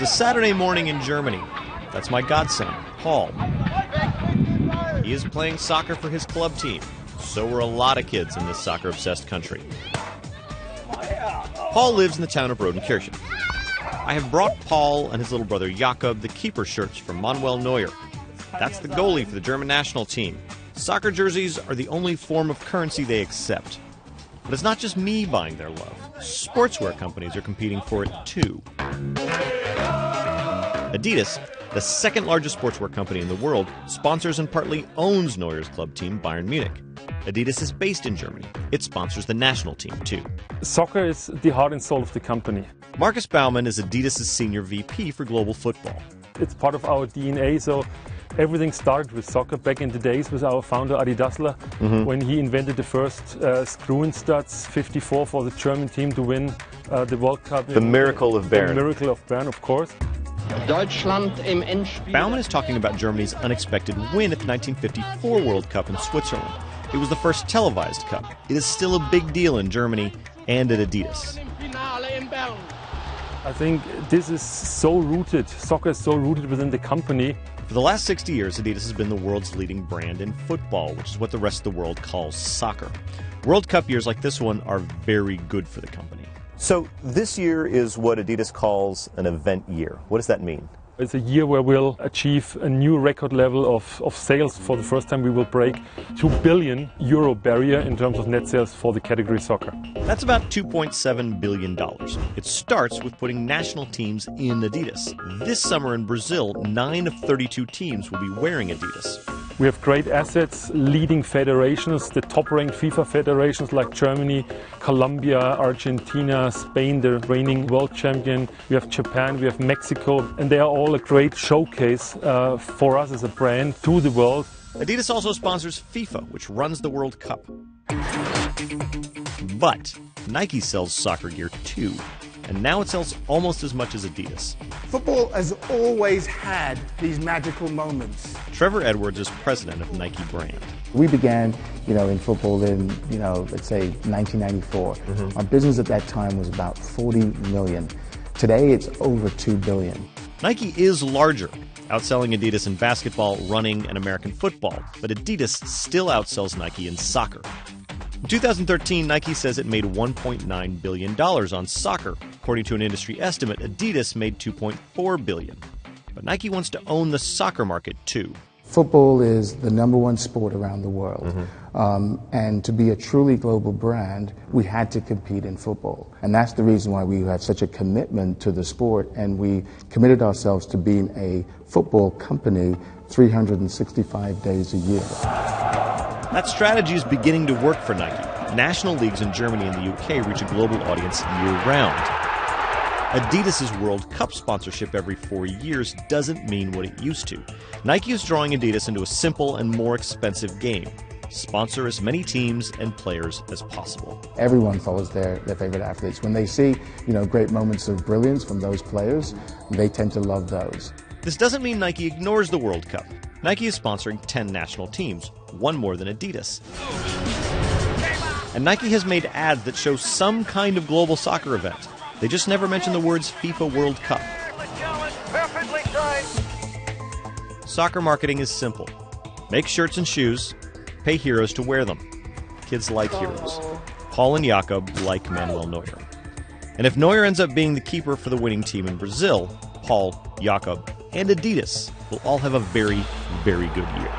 It's a Saturday morning in Germany. That's my godson, Paul. He is playing soccer for his club team. So are a lot of kids in this soccer-obsessed country. Paul lives in the town of Rodenkirchen. I have brought Paul and his little brother Jakob the keeper shirts from Manuel Neuer. That's the goalie for the German national team. Soccer jerseys are the only form of currency they accept. But it's not just me buying their love. Sportswear companies are competing for it too. Adidas, the second largest sportswear company in the world, sponsors and partly owns Neuer's club team, Bayern Munich. Adidas is based in Germany. It sponsors the national team too. Soccer is the heart and soul of the company. Marcus Baumann is Adidas' senior VP for global football. It's part of our DNA, so everything started with soccer back in the days with our founder Adidas, when he invented the first screw-in studs, 54 for the German team to win the World Cup. The miracle of Bern. The miracle of Bern, of course. Baumann is talking about Germany's unexpected win at the 1954 World Cup in Switzerland. It was the first televised cup. It is still a big deal in Germany and at Adidas. I think this is so rooted, soccer is so rooted within the company. For the last 60 years, Adidas has been the world's leading brand in football, which is what the rest of the world calls soccer. World Cup years like this one are very good for the company. So this year is what Adidas calls an event year. What does that mean? It's a year where we'll achieve a new record level of sales. For the first time we will break €2 billion barrier in terms of net sales for the category soccer. That's about $2.7 billion. It starts with putting national teams in Adidas. This summer in Brazil, 9 of 32 teams will be wearing Adidas. We have great assets, leading federations, the top-ranked FIFA federations like Germany, Colombia, Argentina, Spain, the reigning world champion. We have Japan, we have Mexico, and they are all a great showcase for us as a brand to the world. Adidas also sponsors FIFA, which runs the World Cup. But Nike sells soccer gear too, and now it sells almost as much as Adidas. Football has always had these magical moments. Trevor Edwards is president of Nike brand. We began, in football in, let's say 1994. Our business at that time was about 40 million. Today it's over 2 billion. Nike is larger, outselling Adidas in basketball, running, and American football, but Adidas still outsells Nike in soccer. In 2013, Nike says it made $1.9 billion on soccer. According to an industry estimate, Adidas made $2.4 billion. But Nike wants to own the soccer market too. Football is the #1 sport around the world. And to be a truly global brand, we had to compete in football. And that's the reason why we had such a commitment to the sport, and we committed ourselves to being a football company 365 days a year. That strategy is beginning to work for Nike. National leagues in Germany and the UK reach a global audience year-round. Adidas' World Cup sponsorship every 4 years doesn't mean what it used to. Nike is drawing Adidas into a simple and more expensive game. Sponsor as many teams and players as possible. Everyone follows their favorite athletes. When they see, great moments of brilliance from those players, they tend to love those. This doesn't mean Nike ignores the World Cup. Nike is sponsoring 10 national teams, one more than Adidas. And Nike has made ads that show some kind of global soccer event. They just never mention the words FIFA World Cup. Soccer marketing is simple. Make shirts and shoes, pay heroes to wear them. Kids like heroes. Paul and Jakob like Manuel Neuer. And if Neuer ends up being the keeper for the winning team in Brazil, Paul, Jakob, and Adidas will all have a very, very good year.